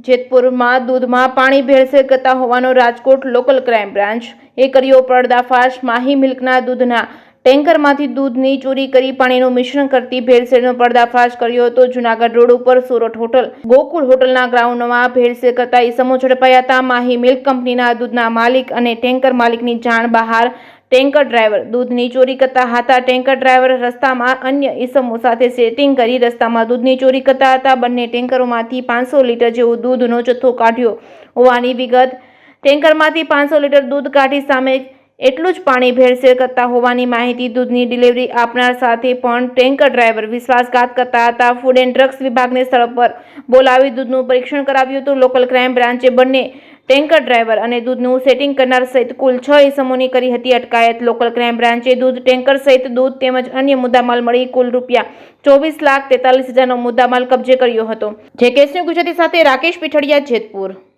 જેતપુરમાં દૂધમાં પાણી ભેળસેળ કરતા હોવાનો રાજકોટ લોકલ ક્રાઇમ બ્રાન્ચે કર્યો પર્દાફાશ। માહી મિલ્કના દૂધના ટેન્કરમાંથી દૂધની ચોરી કરી પાણીનું મિશ્રણ કરતી ભેળસેળનો પર્દાફાશ કર્યો હતો। જૂનાગઢ રોડ ઉપર સુરત હોટલ ગોકુળ હોટલના ગ્રાઉન્ડમાં ભેળસેળ કરતા ઈસમો ઝડપાયા હતા। માહી મિલ્ક કંપનીના દૂધના માલિક અને ટેન્કર માલિકની જાણ બહાર ટેન્કર ડ્રાઈવર દૂધની ચોરી કરતા હતા। ટેન્કર ડ્રાઈવર રસ્તામાં અન્ય ઈસમો સાથે સેટિંગ કરી રસ્તામાં દૂધની ચોરી કરતા હતા। બંને ટેન્કરોમાંથી 500 લીટર જેવું દૂધનો જથ્થો કાઢ્યો હોવાની વિગત। ટેન્કરમાંથી 500 લીટર દૂધ કાઢી સામે એટલું જ પાણી ભેળસેળ કરતા હોવાની માહિતી। દૂધની ડિલિવરી આપનાર સાથે પણ ટેન્કર ડ્રાઈવર વિશ્વાસઘાત કરતા હતા। ફૂડ એન્ડ ડ્રગ્સ વિભાગને સ્થળ પર બોલાવી દૂધનું પરીક્ષણ કરાવ્યું હતું। લોકલ ક્રાઇમ બ્રાન્ચે બંને ટેન્કર ડ્રાઈવર અને દૂધનું સેટિંગ કરનાર સહિત કુલ 6 ઈસમોની કરી હતી અટકાયત। લોકલ ક્રાઇમ બ્રાન્ચે દૂધ ટેન્કર સહિત દૂધ તેમજ અન્ય મુદ્દામાલ મળી કુલ ₹24,43,000નો મુદ્દામાલ કબજે કર્યો હતો। જે કેસની ગુજરાતી સાથે રાકેશ પીઠડિયા, જેતપુર।